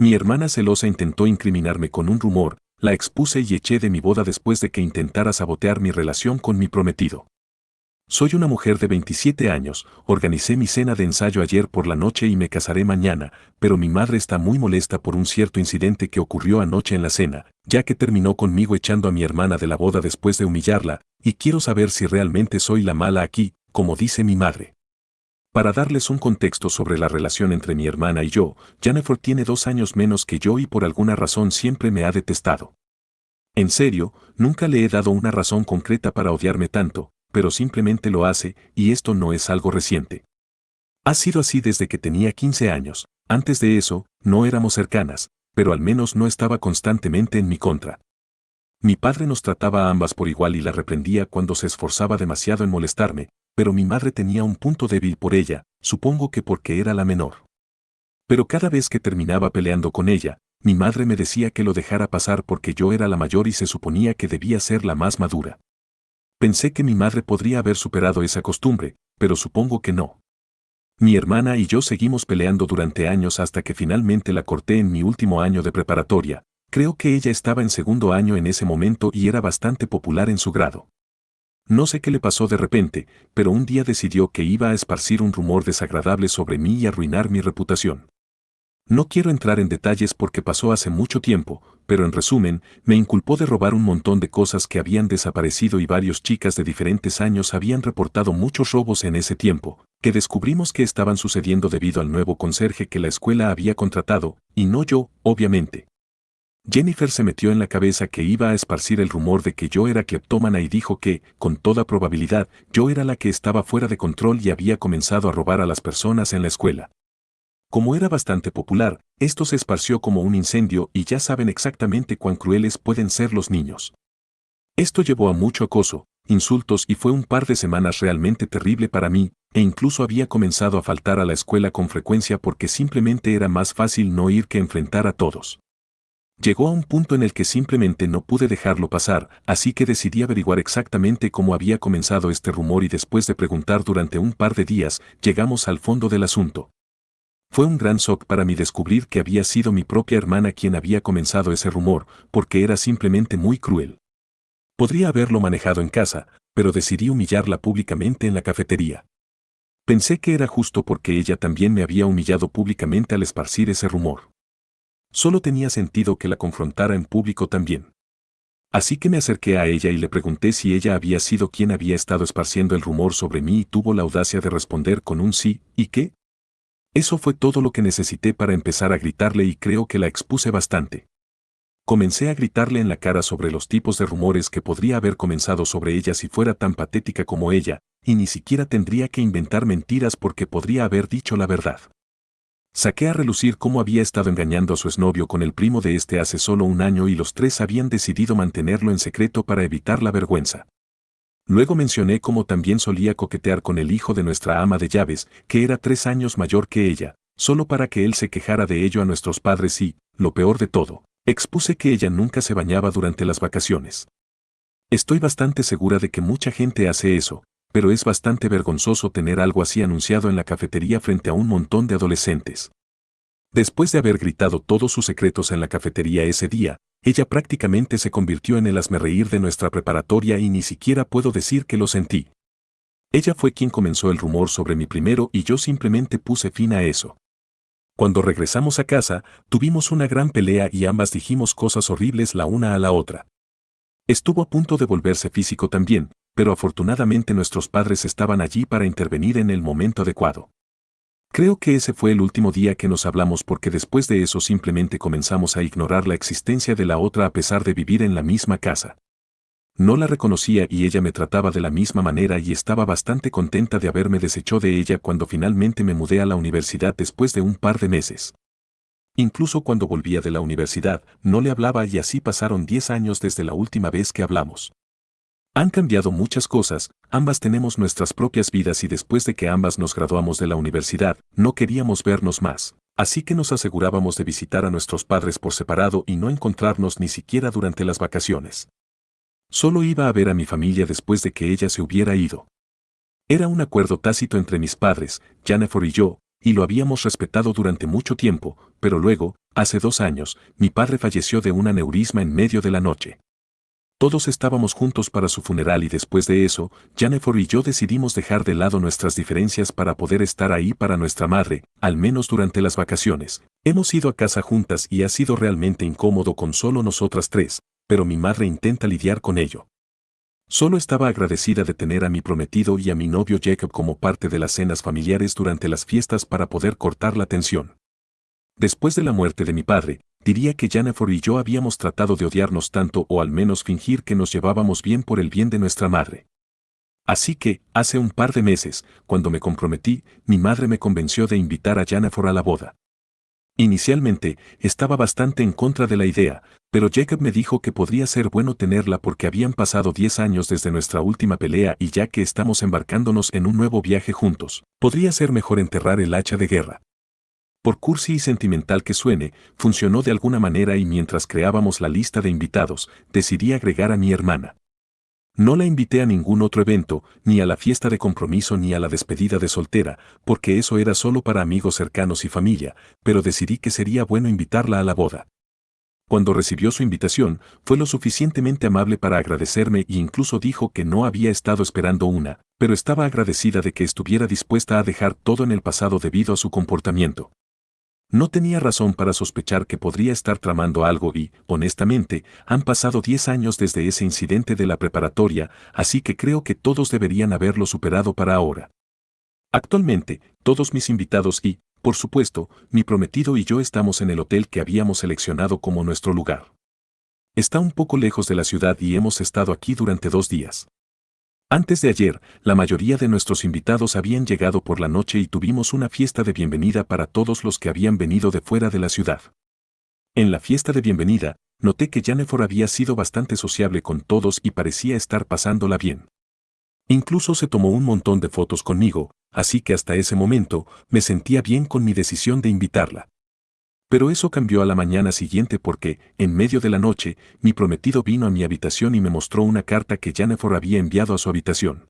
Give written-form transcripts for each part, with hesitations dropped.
Mi hermana celosa intentó incriminarme con un rumor, la expuse y eché de mi boda después de que intentara sabotear mi relación con mi prometido. Soy una mujer de 27 años, organicé mi cena de ensayo ayer por la noche y me casaré mañana, pero mi madre está muy molesta por un cierto incidente que ocurrió anoche en la cena, ya que terminó conmigo echando a mi hermana de la boda después de humillarla, y quiero saber si realmente soy la mala aquí, como dice mi madre. Para darles un contexto sobre la relación entre mi hermana y yo, Jennifer tiene 2 años menos que yo y por alguna razón siempre me ha detestado. En serio, nunca le he dado una razón concreta para odiarme tanto, pero simplemente lo hace, y esto no es algo reciente. Ha sido así desde que tenía 15 años, antes de eso, no éramos cercanas, pero al menos no estaba constantemente en mi contra. Mi padre nos trataba a ambas por igual y la reprendía cuando se esforzaba demasiado en molestarme, pero mi madre tenía un punto débil por ella, supongo que porque era la menor. Pero cada vez que terminaba peleando con ella, mi madre me decía que lo dejara pasar porque yo era la mayor y se suponía que debía ser la más madura. Pensé que mi madre podría haber superado esa costumbre, pero supongo que no. Mi hermana y yo seguimos peleando durante años hasta que finalmente la corté en mi último año de preparatoria. Creo que ella estaba en segundo año en ese momento y era bastante popular en su grado. No sé qué le pasó de repente, pero un día decidió que iba a esparcir un rumor desagradable sobre mí y arruinar mi reputación. No quiero entrar en detalles porque pasó hace mucho tiempo, pero en resumen, me inculpó de robar un montón de cosas que habían desaparecido y varios chicas de diferentes años habían reportado muchos robos en ese tiempo, que descubrimos que estaban sucediendo debido al nuevo conserje que la escuela había contratado, y no yo, obviamente. Jennifer se metió en la cabeza que iba a esparcir el rumor de que yo era cleptómana y dijo que, con toda probabilidad, yo era la que estaba fuera de control y había comenzado a robar a las personas en la escuela. Como era bastante popular, esto se esparció como un incendio y ya saben exactamente cuán crueles pueden ser los niños. Esto llevó a mucho acoso, insultos y fue un par de semanas realmente terrible para mí, e incluso había comenzado a faltar a la escuela con frecuencia porque simplemente era más fácil no ir que enfrentar a todos. Llegó a un punto en el que simplemente no pude dejarlo pasar, así que decidí averiguar exactamente cómo había comenzado este rumor y después de preguntar durante un par de días, llegamos al fondo del asunto. Fue un gran shock para mí descubrir que había sido mi propia hermana quien había comenzado ese rumor, porque era simplemente muy cruel. Podría haberlo manejado en casa, pero decidí humillarla públicamente en la cafetería. Pensé que era justo porque ella también me había humillado públicamente al esparcir ese rumor. Solo tenía sentido que la confrontara en público también. Así que me acerqué a ella y le pregunté si ella había sido quien había estado esparciendo el rumor sobre mí y tuvo la audacia de responder con un sí, ¿y qué? Eso fue todo lo que necesité para empezar a gritarle y creo que la expuse bastante. Comencé a gritarle en la cara sobre los tipos de rumores que podría haber comenzado sobre ella si fuera tan patética como ella, y ni siquiera tendría que inventar mentiras porque podría haber dicho la verdad. Saqué a relucir cómo había estado engañando a su exnovio con el primo de este hace solo un año y los tres habían decidido mantenerlo en secreto para evitar la vergüenza. Luego mencioné cómo también solía coquetear con el hijo de nuestra ama de llaves, que era 3 años mayor que ella, solo para que él se quejara de ello a nuestros padres y, lo peor de todo, expuse que ella nunca se bañaba durante las vacaciones. Estoy bastante segura de que mucha gente hace eso, pero es bastante vergonzoso tener algo así anunciado en la cafetería frente a un montón de adolescentes. Después de haber gritado todos sus secretos en la cafetería ese día, ella prácticamente se convirtió en el hazmerreír de nuestra preparatoria y ni siquiera puedo decir que lo sentí. Ella fue quien comenzó el rumor sobre mí primero y yo simplemente puse fin a eso. Cuando regresamos a casa, tuvimos una gran pelea y ambas dijimos cosas horribles la una a la otra. Estuvo a punto de volverse físico también, pero afortunadamente nuestros padres estaban allí para intervenir en el momento adecuado. Creo que ese fue el último día que nos hablamos porque después de eso simplemente comenzamos a ignorar la existencia de la otra a pesar de vivir en la misma casa. No la reconocía y ella me trataba de la misma manera y estaba bastante contenta de haberme deshecho de ella cuando finalmente me mudé a la universidad después de un par de meses. Incluso cuando volvía de la universidad, no le hablaba y así pasaron 10 años desde la última vez que hablamos. Han cambiado muchas cosas, ambas tenemos nuestras propias vidas y después de que ambas nos graduamos de la universidad, no queríamos vernos más, así que nos asegurábamos de visitar a nuestros padres por separado y no encontrarnos ni siquiera durante las vacaciones. Solo iba a ver a mi familia después de que ella se hubiera ido. Era un acuerdo tácito entre mis padres, Jennifer y yo, y lo habíamos respetado durante mucho tiempo, pero luego, hace 2 años, mi padre falleció de un aneurisma en medio de la noche. Todos estábamos juntos para su funeral y después de eso, Jennifer y yo decidimos dejar de lado nuestras diferencias para poder estar ahí para nuestra madre, al menos durante las vacaciones. Hemos ido a casa juntas y ha sido realmente incómodo con solo nosotras tres, pero mi madre intenta lidiar con ello. Solo estaba agradecida de tener a mi prometido y a mi novio Jacob como parte de las cenas familiares durante las fiestas para poder cortar la tensión. Después de la muerte de mi padre, diría que Jennifer y yo habíamos tratado de odiarnos tanto o al menos fingir que nos llevábamos bien por el bien de nuestra madre. Así que, hace un par de meses, cuando me comprometí, mi madre me convenció de invitar a Jennifer a la boda. Inicialmente, estaba bastante en contra de la idea, pero Jacob me dijo que podría ser bueno tenerla porque habían pasado 10 años desde nuestra última pelea y ya que estamos embarcándonos en un nuevo viaje juntos, podría ser mejor enterrar el hacha de guerra. Por cursi y sentimental que suene, funcionó de alguna manera y mientras creábamos la lista de invitados, decidí agregar a mi hermana. No la invité a ningún otro evento, ni a la fiesta de compromiso ni a la despedida de soltera, porque eso era solo para amigos cercanos y familia, pero decidí que sería bueno invitarla a la boda. Cuando recibió su invitación, fue lo suficientemente amable para agradecerme e incluso dijo que no había estado esperando una, pero estaba agradecida de que estuviera dispuesta a dejar todo en el pasado debido a su comportamiento. No tenía razón para sospechar que podría estar tramando algo y, honestamente, han pasado 10 años desde ese incidente de la preparatoria, así que creo que todos deberían haberlo superado para ahora. Actualmente, todos mis invitados y, por supuesto, mi prometido y yo estamos en el hotel que habíamos seleccionado como nuestro lugar. Está un poco lejos de la ciudad y hemos estado aquí durante 2 días. Antes de ayer, la mayoría de nuestros invitados habían llegado por la noche y tuvimos una fiesta de bienvenida para todos los que habían venido de fuera de la ciudad. En la fiesta de bienvenida, noté que Jennifer había sido bastante sociable con todos y parecía estar pasándola bien. Incluso se tomó un montón de fotos conmigo, así que hasta ese momento me sentía bien con mi decisión de invitarla. Pero eso cambió a la mañana siguiente porque, en medio de la noche, mi prometido vino a mi habitación y me mostró una carta que Jennifer había enviado a su habitación.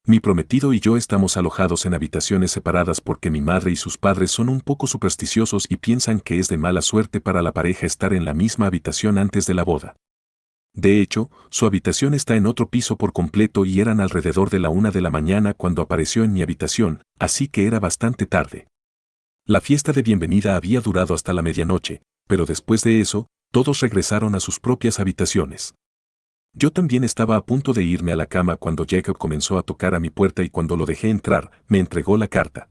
Mi prometido y yo estamos alojados en habitaciones separadas porque mi madre y sus padres son un poco supersticiosos y piensan que es de mala suerte para la pareja estar en la misma habitación antes de la boda. De hecho, su habitación está en otro piso por completo y eran alrededor de la 1 de la mañana cuando apareció en mi habitación, así que era bastante tarde. La fiesta de bienvenida había durado hasta la medianoche, pero después de eso, todos regresaron a sus propias habitaciones. Yo también estaba a punto de irme a la cama cuando Jacob comenzó a tocar a mi puerta y cuando lo dejé entrar, me entregó la carta.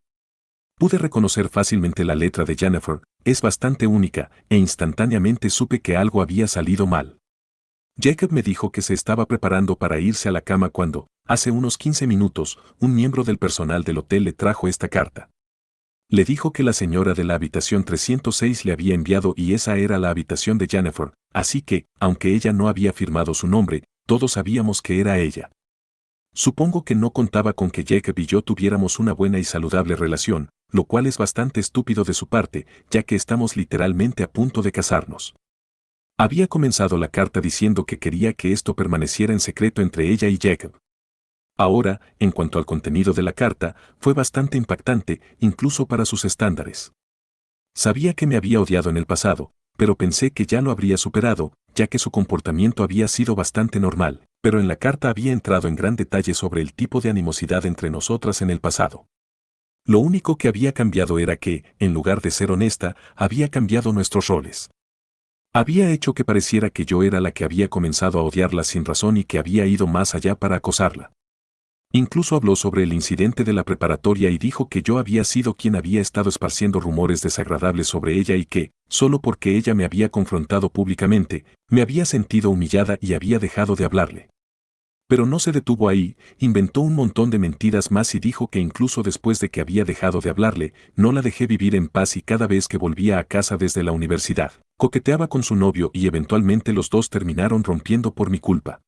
Pude reconocer fácilmente la letra de Jennifer, es bastante única, e instantáneamente supe que algo había salido mal. Jacob me dijo que se estaba preparando para irse a la cama cuando, hace unos 15 minutos, un miembro del personal del hotel le trajo esta carta. Le dijo que la señora de la habitación 306 le había enviado y esa era la habitación de Jennifer, así que, aunque ella no había firmado su nombre, todos sabíamos que era ella. Supongo que no contaba con que Jacob y yo tuviéramos una buena y saludable relación, lo cual es bastante estúpido de su parte, ya que estamos literalmente a punto de casarnos. Había comenzado la carta diciendo que quería que esto permaneciera en secreto entre ella y Jacob. Ahora, en cuanto al contenido de la carta, fue bastante impactante, incluso para sus estándares. Sabía que me había odiado en el pasado, pero pensé que ya lo habría superado, ya que su comportamiento había sido bastante normal, pero en la carta había entrado en gran detalle sobre el tipo de animosidad entre nosotras en el pasado. Lo único que había cambiado era que, en lugar de ser honesta, había cambiado nuestros roles. Había hecho que pareciera que yo era la que había comenzado a odiarla sin razón y que había ido más allá para acosarla. Incluso habló sobre el incidente de la preparatoria y dijo que yo había sido quien había estado esparciendo rumores desagradables sobre ella y que, solo porque ella me había confrontado públicamente, me había sentido humillada y había dejado de hablarle. Pero no se detuvo ahí, inventó un montón de mentiras más y dijo que incluso después de que había dejado de hablarle, no la dejé vivir en paz y cada vez que volvía a casa desde la universidad, coqueteaba con su novio y eventualmente los dos terminaron rompiendo por mi culpa.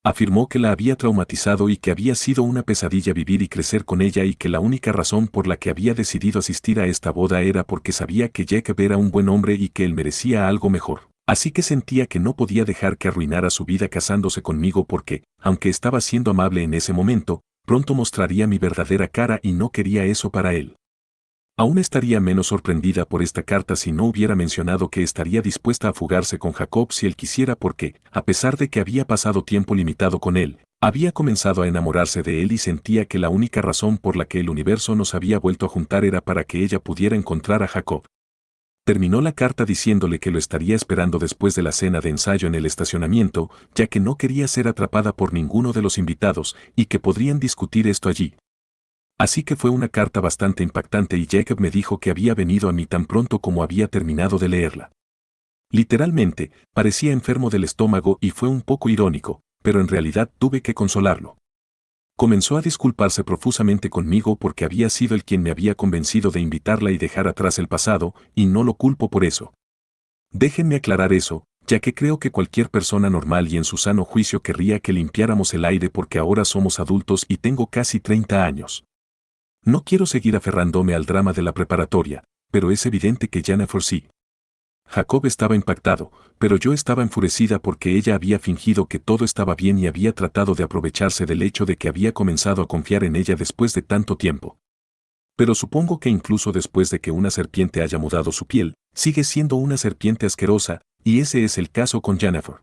Afirmó que la había traumatizado y que había sido una pesadilla vivir y crecer con ella y que la única razón por la que había decidido asistir a esta boda era porque sabía que Jacob era un buen hombre y que él merecía algo mejor. Así que sentía que no podía dejar que arruinara su vida casándose conmigo porque, aunque estaba siendo amable en ese momento, pronto mostraría mi verdadera cara y no quería eso para él. Aún estaría menos sorprendida por esta carta si no hubiera mencionado que estaría dispuesta a fugarse con Jacob si él quisiera porque, a pesar de que había pasado tiempo limitado con él, había comenzado a enamorarse de él y sentía que la única razón por la que el universo nos había vuelto a juntar era para que ella pudiera encontrar a Jacob. Terminó la carta diciéndole que lo estaría esperando después de la cena de ensayo en el estacionamiento, ya que no quería ser atrapada por ninguno de los invitados y que podrían discutir esto allí. Así que fue una carta bastante impactante y Jacob me dijo que había venido a mí tan pronto como había terminado de leerla. Literalmente, parecía enfermo del estómago y fue un poco irónico, pero en realidad tuve que consolarlo. Comenzó a disculparse profusamente conmigo porque había sido él quien me había convencido de invitarla y dejar atrás el pasado, y no lo culpo por eso. Déjenme aclarar eso, ya que creo que cualquier persona normal y en su sano juicio querría que limpiáramos el aire porque ahora somos adultos y tengo casi 30 años. No quiero seguir aferrándome al drama de la preparatoria, pero es evidente que Jennifer sí. Jacob estaba impactado, pero yo estaba enfurecida porque ella había fingido que todo estaba bien y había tratado de aprovecharse del hecho de que había comenzado a confiar en ella después de tanto tiempo. Pero supongo que incluso después de que una serpiente haya mudado su piel, sigue siendo una serpiente asquerosa, y ese es el caso con Jennifer.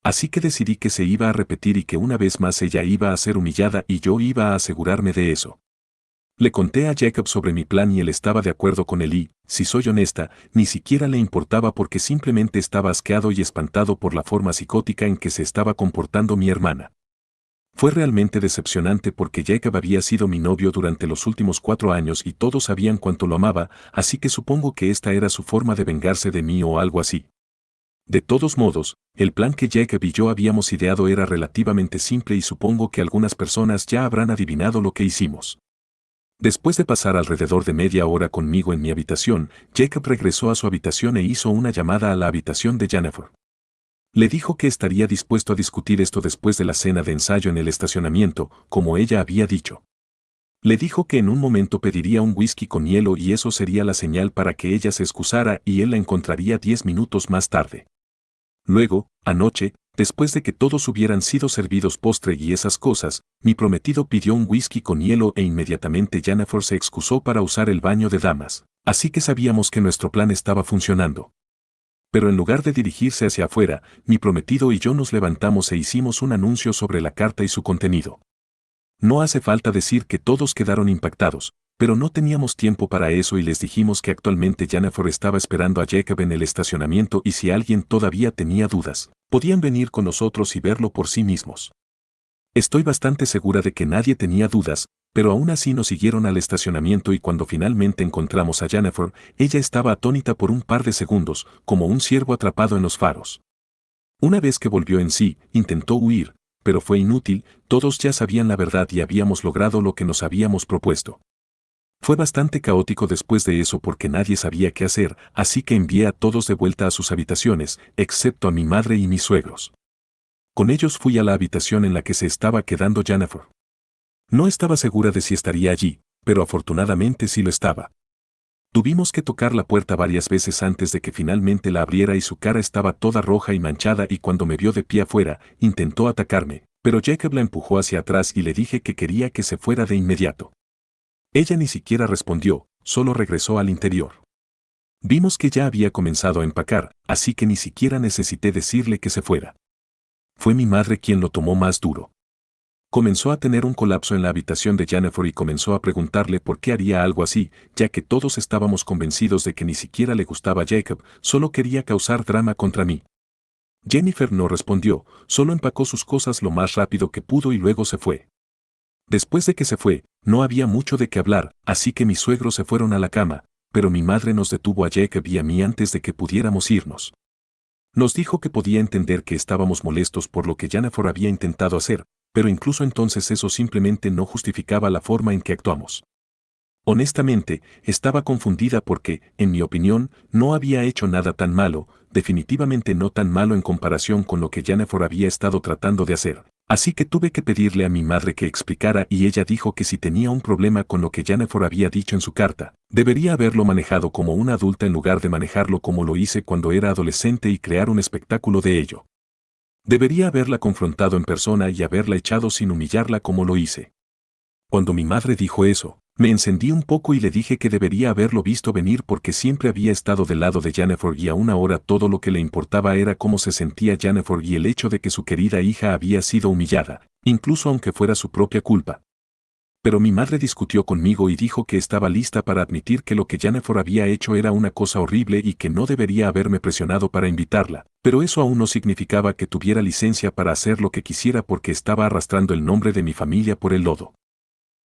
Así que decidí que se iba a repetir y que una vez más ella iba a ser humillada y yo iba a asegurarme de eso. Le conté a Jacob sobre mi plan y él estaba de acuerdo con él y, si soy honesta, ni siquiera le importaba porque simplemente estaba asqueado y espantado por la forma psicótica en que se estaba comportando mi hermana. Fue realmente decepcionante porque Jacob había sido mi novio durante los últimos 4 años y todos sabían cuánto lo amaba, así que supongo que esta era su forma de vengarse de mí o algo así. De todos modos, el plan que Jacob y yo habíamos ideado era relativamente simple y supongo que algunas personas ya habrán adivinado lo que hicimos. Después de pasar alrededor de media hora conmigo en mi habitación, Jacob regresó a su habitación e hizo una llamada a la habitación de Jennifer. Le dijo que estaría dispuesto a discutir esto después de la cena de ensayo en el estacionamiento, como ella había dicho. Le dijo que en un momento pediría un whisky con hielo y eso sería la señal para que ella se excusara y él la encontraría 10 minutos más tarde. Luego, anoche, después de que todos hubieran sido servidos postre y esas cosas, mi prometido pidió un whisky con hielo e inmediatamente Jennifer se excusó para usar el baño de damas, así que sabíamos que nuestro plan estaba funcionando. Pero en lugar de dirigirse hacia afuera, mi prometido y yo nos levantamos e hicimos un anuncio sobre la carta y su contenido. No hace falta decir que todos quedaron impactados, pero no teníamos tiempo para eso y les dijimos que actualmente Jennifer estaba esperando a Jacob en el estacionamiento y si alguien todavía tenía dudas, podían venir con nosotros y verlo por sí mismos. Estoy bastante segura de que nadie tenía dudas, pero aún así nos siguieron al estacionamiento y cuando finalmente encontramos a Jennifer, ella estaba atónita por un par de segundos, como un ciervo atrapado en los faros. Una vez que volvió en sí, intentó huir, pero fue inútil, todos ya sabían la verdad y habíamos logrado lo que nos habíamos propuesto. Fue bastante caótico después de eso porque nadie sabía qué hacer, así que envié a todos de vuelta a sus habitaciones, excepto a mi madre y mis suegros. Con ellos fui a la habitación en la que se estaba quedando Jennifer. No estaba segura de si estaría allí, pero afortunadamente sí lo estaba. Tuvimos que tocar la puerta varias veces antes de que finalmente la abriera y su cara estaba toda roja y manchada y cuando me vio de pie afuera, intentó atacarme, pero Jacob la empujó hacia atrás y le dije que quería que se fuera de inmediato. Ella ni siquiera respondió, solo regresó al interior. Vimos que ya había comenzado a empacar, así que ni siquiera necesité decirle que se fuera. Fue mi madre quien lo tomó más duro. Comenzó a tener un colapso en la habitación de Jennifer y comenzó a preguntarle por qué haría algo así, ya que todos estábamos convencidos de que ni siquiera le gustaba Jacob, solo quería causar drama contra mí. Jennifer no respondió, solo empacó sus cosas lo más rápido que pudo y luego se fue. Después de que se fue, no había mucho de qué hablar, así que mis suegros se fueron a la cama, pero mi madre nos detuvo a Jacob y a mí antes de que pudiéramos irnos. Nos dijo que podía entender que estábamos molestos por lo que Jennifer había intentado hacer, pero incluso entonces eso simplemente no justificaba la forma en que actuamos. Honestamente, estaba confundida porque, en mi opinión, no había hecho nada tan malo, definitivamente no tan malo en comparación con lo que Jennifer había estado tratando de hacer. Así que tuve que pedirle a mi madre que explicara y ella dijo que si tenía un problema con lo que Jennifer había dicho en su carta, debería haberlo manejado como una adulta en lugar de manejarlo como lo hice cuando era adolescente y crear un espectáculo de ello. Debería haberla confrontado en persona y haberla echado sin humillarla como lo hice. Cuando mi madre dijo eso, Me encendí un poco y le dije que debería haberlo visto venir porque siempre había estado del lado de Jennifer y aún ahora todo lo que le importaba era cómo se sentía Jennifer y el hecho de que su querida hija había sido humillada, incluso aunque fuera su propia culpa. Pero mi madre discutió conmigo y dijo que estaba lista para admitir que lo que Jennifer había hecho era una cosa horrible y que no debería haberme presionado para invitarla, pero eso aún no significaba que tuviera licencia para hacer lo que quisiera porque estaba arrastrando el nombre de mi familia por el lodo.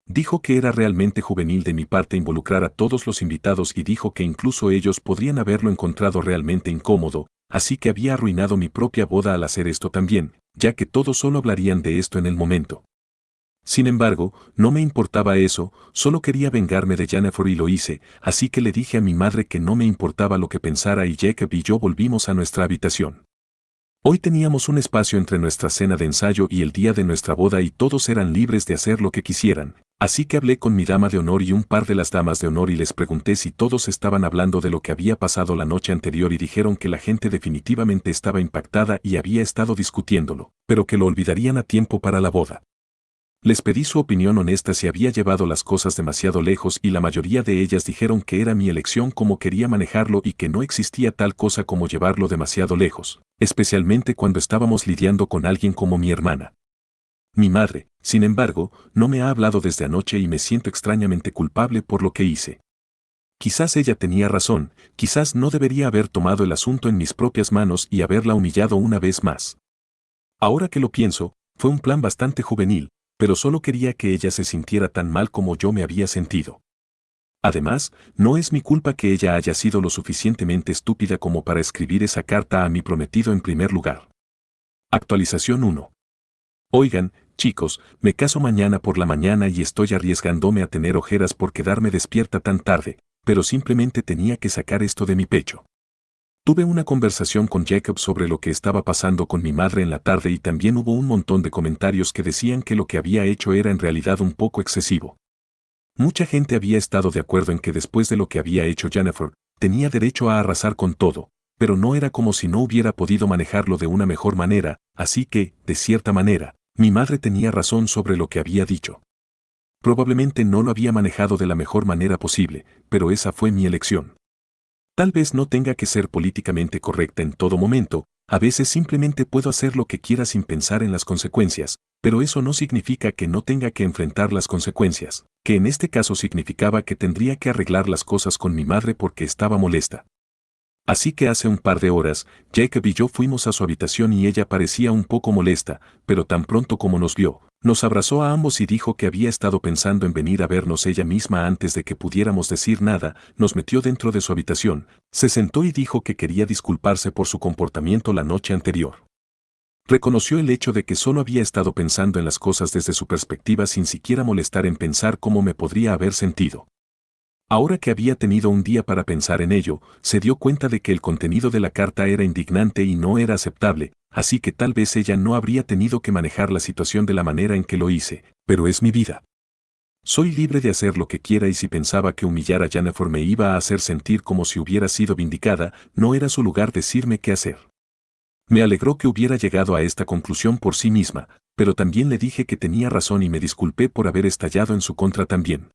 Dijo que era realmente juvenil de mi parte involucrar a todos los invitados y dijo que incluso ellos podrían haberlo encontrado realmente incómodo, así que había arruinado mi propia boda al hacer esto también, ya que todos solo hablarían de esto en el momento. Sin embargo, no me importaba eso, solo quería vengarme de Jennifer y lo hice, así que le dije a mi madre que no me importaba lo que pensara y Jacob y yo volvimos a nuestra habitación. Hoy teníamos un espacio entre nuestra cena de ensayo y el día de nuestra boda y todos eran libres de hacer lo que quisieran, así que hablé con mi dama de honor y un par de las damas de honor y les pregunté si todos estaban hablando de lo que había pasado la noche anterior y dijeron que la gente definitivamente estaba impactada y había estado discutiéndolo, pero que lo olvidarían a tiempo para la boda. Les pedí su opinión honesta si había llevado las cosas demasiado lejos y la mayoría de ellas dijeron que era mi elección cómo quería manejarlo y que no existía tal cosa como llevarlo demasiado lejos, especialmente cuando estábamos lidiando con alguien como mi hermana. Mi madre, sin embargo, no me ha hablado desde anoche y me siento extrañamente culpable por lo que hice. Quizás ella tenía razón, quizás no debería haber tomado el asunto en mis propias manos y haberla humillado una vez más. Ahora que lo pienso, fue un plan bastante juvenil, pero solo quería que ella se sintiera tan mal como yo me había sentido. Además, no es mi culpa que ella haya sido lo suficientemente estúpida como para escribir esa carta a mi prometido en primer lugar. Actualización 1. Oigan, chicos, me caso mañana por la mañana y estoy arriesgándome a tener ojeras por quedarme despierta tan tarde, pero simplemente tenía que sacar esto de mi pecho. Tuve una conversación con Jacob sobre lo que estaba pasando con mi madre en la tarde y también hubo un montón de comentarios que decían que lo que había hecho era en realidad un poco excesivo. Mucha gente había estado de acuerdo en que después de lo que había hecho Jennifer, tenía derecho a arrasar con todo, pero no era como si no hubiera podido manejarlo de una mejor manera, así que, de cierta manera, mi madre tenía razón sobre lo que había dicho. Probablemente no lo había manejado de la mejor manera posible, pero esa fue mi elección. Tal vez no tenga que ser políticamente correcta en todo momento, a veces simplemente puedo hacer lo que quiera sin pensar en las consecuencias, pero eso no significa que no tenga que enfrentar las consecuencias, que en este caso significaba que tendría que arreglar las cosas con mi madre porque estaba molesta. Así que hace un par de horas, Jacob y yo fuimos a su habitación y ella parecía un poco molesta, pero tan pronto como nos vio, nos abrazó a ambos y dijo que había estado pensando en venir a vernos ella misma antes de que pudiéramos decir nada, nos metió dentro de su habitación, se sentó y dijo que quería disculparse por su comportamiento la noche anterior. Reconoció el hecho de que solo había estado pensando en las cosas desde su perspectiva sin siquiera molestar en pensar cómo me podría haber sentido. Ahora que había tenido un día para pensar en ello, se dio cuenta de que el contenido de la carta era indignante y no era aceptable, así que tal vez ella no habría tenido que manejar la situación de la manera en que lo hice, pero es mi vida. Soy libre de hacer lo que quiera y si pensaba que humillar a Jennifer me iba a hacer sentir como si hubiera sido vindicada, no era su lugar decirme qué hacer. Me alegró que hubiera llegado a esta conclusión por sí misma, pero también le dije que tenía razón y me disculpé por haber estallado en su contra también.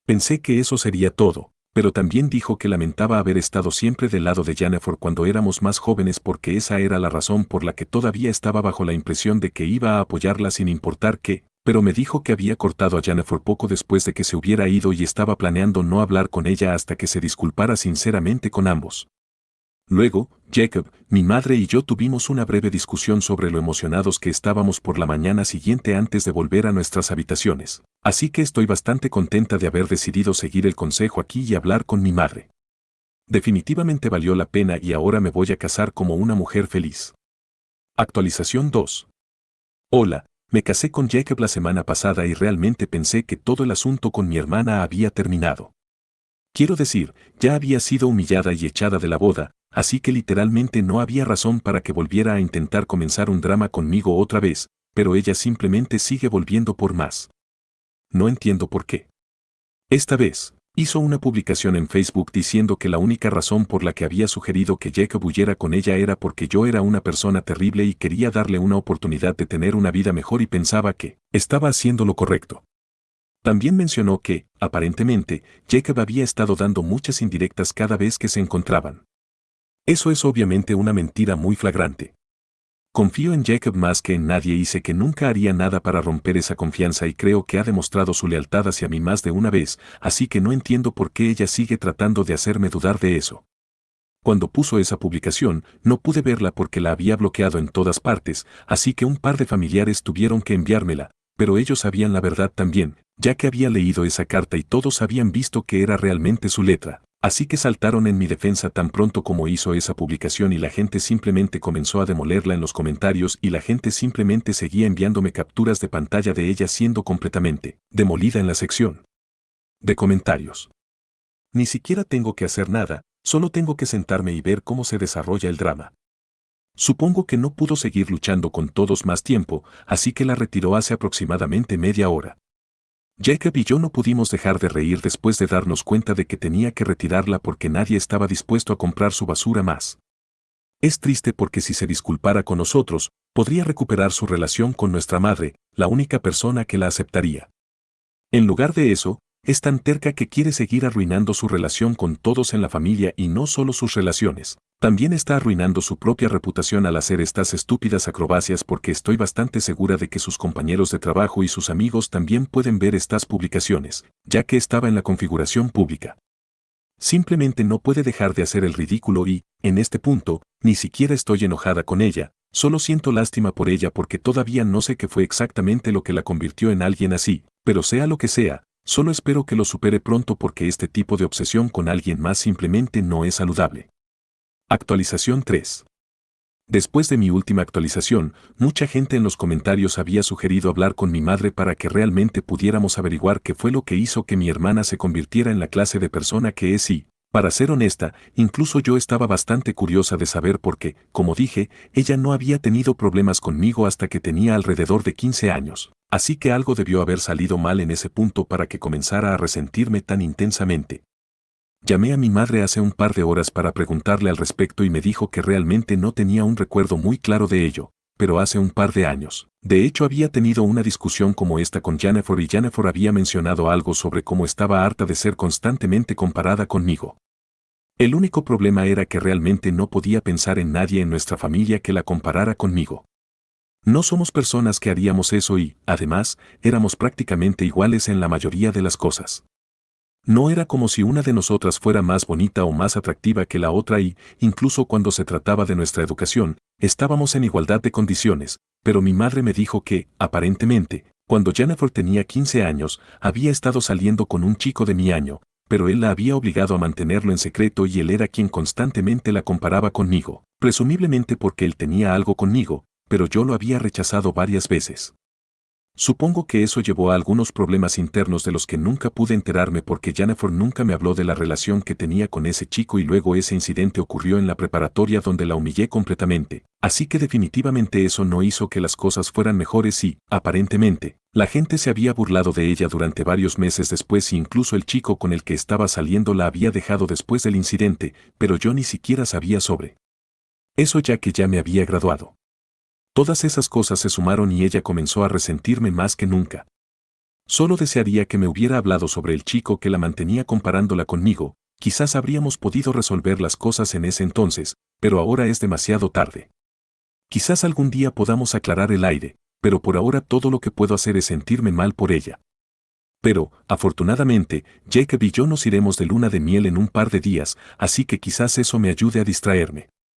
Pensé que eso sería todo, pero también dijo que lamentaba haber estado siempre del lado de Jennifer cuando éramos más jóvenes porque esa era la razón por la que todavía estaba bajo la impresión de que iba a apoyarla sin importar qué, pero me dijo que había cortado a Jennifer poco después de que se hubiera ido y estaba planeando no hablar con ella hasta que se disculpara sinceramente con ambos. Luego, Jacob, mi madre y yo tuvimos una breve discusión sobre lo emocionados que estábamos por la mañana siguiente antes de volver a nuestras habitaciones, así que estoy bastante contenta de haber decidido seguir el consejo aquí y hablar con mi madre. Definitivamente valió la pena y ahora me voy a casar como una mujer feliz. Actualización 2. Hola, me casé con Jacob la semana pasada y realmente pensé que todo el asunto con mi hermana había terminado. Quiero decir, ya había sido humillada y echada de la boda, así que literalmente no había razón para que volviera a intentar comenzar un drama conmigo otra vez, pero ella simplemente sigue volviendo por más. No entiendo por qué. Esta vez, hizo una publicación en Facebook diciendo que la única razón por la que había sugerido que Jacob huyera con ella era porque yo era una persona terrible y quería darle una oportunidad de tener una vida mejor y pensaba que estaba haciendo lo correcto. También mencionó que, aparentemente, Jacob había estado dando muchas indirectas cada vez que se encontraban. Eso es obviamente una mentira muy flagrante. Confío en Jacob más que en nadie y sé que nunca haría nada para romper esa confianza y creo que ha demostrado su lealtad hacia mí más de una vez, así que no entiendo por qué ella sigue tratando de hacerme dudar de eso. Cuando puso esa publicación, no pude verla porque la había bloqueado en todas partes, así que un par de familiares tuvieron que enviármela, pero ellos sabían la verdad también, ya que había leído esa carta y todos habían visto que era realmente su letra. Así que saltaron en mi defensa tan pronto como hizo esa publicación y la gente simplemente comenzó a demolerla en los comentarios y la gente simplemente seguía enviándome capturas de pantalla de ella siendo completamente demolida en la sección de comentarios. Ni siquiera tengo que hacer nada, solo tengo que sentarme y ver cómo se desarrolla el drama. Supongo que no pudo seguir luchando con todos más tiempo, así que la retiró hace aproximadamente media hora. Jacob y yo no pudimos dejar de reír después de darnos cuenta de que tenía que retirarla porque nadie estaba dispuesto a comprar su basura más. Es triste porque si se disculpara con nosotros, podría recuperar su relación con nuestra madre, la única persona que la aceptaría. En lugar de eso, es tan terca que quiere seguir arruinando su relación con todos en la familia y no solo sus relaciones. También está arruinando su propia reputación al hacer estas estúpidas acrobacias porque estoy bastante segura de que sus compañeros de trabajo y sus amigos también pueden ver estas publicaciones, ya que estaba en la configuración pública. Simplemente no puede dejar de hacer el ridículo y, en este punto, ni siquiera estoy enojada con ella, solo siento lástima por ella porque todavía no sé qué fue exactamente lo que la convirtió en alguien así, pero sea lo que sea, solo espero que lo supere pronto porque este tipo de obsesión con alguien más simplemente no es saludable. Actualización 3. Después de mi última actualización, mucha gente en los comentarios había sugerido hablar con mi madre para que realmente pudiéramos averiguar qué fue lo que hizo que mi hermana se convirtiera en la clase de persona que es y, para ser honesta, incluso yo estaba bastante curiosa de saber por qué, como dije, ella no había tenido problemas conmigo hasta que tenía alrededor de 15 años, así que algo debió haber salido mal en ese punto para que comenzara a resentirme tan intensamente. Llamé a mi madre hace un par de horas para preguntarle al respecto y me dijo que realmente no tenía un recuerdo muy claro de ello, pero hace un par de años. De hecho había tenido una discusión como esta con Jennifer y Jennifer había mencionado algo sobre cómo estaba harta de ser constantemente comparada conmigo. El único problema era que realmente no podía pensar en nadie en nuestra familia que la comparara conmigo. No somos personas que haríamos eso y, además, éramos prácticamente iguales en la mayoría de las cosas. No era como si una de nosotras fuera más bonita o más atractiva que la otra y, incluso cuando se trataba de nuestra educación, estábamos en igualdad de condiciones, pero mi madre me dijo que, aparentemente, cuando Jennifer tenía 15 años, había estado saliendo con un chico de mi año, pero él la había obligado a mantenerlo en secreto y él era quien constantemente la comparaba conmigo, presumiblemente porque él tenía algo conmigo, pero yo lo había rechazado varias veces. Supongo que eso llevó a algunos problemas internos de los que nunca pude enterarme porque Jennifer nunca me habló de la relación que tenía con ese chico y luego ese incidente ocurrió en la preparatoria donde la humillé completamente, así que definitivamente eso no hizo que las cosas fueran mejores y, aparentemente, la gente se había burlado de ella durante varios meses después y incluso el chico con el que estaba saliendo la había dejado después del incidente, pero yo ni siquiera sabía sobre eso ya que ya me había graduado. Todas esas cosas se sumaron y ella comenzó a resentirme más que nunca. Solo desearía que me hubiera hablado sobre el chico que la mantenía comparándola conmigo, quizás habríamos podido resolver las cosas en ese entonces, pero ahora es demasiado tarde. Quizás algún día podamos aclarar el aire, pero por ahora todo lo que puedo hacer es sentirme mal por ella. Pero, afortunadamente, Jacob y yo nos iremos de luna de miel en un par de días, así que quizás eso me ayude a distraerme.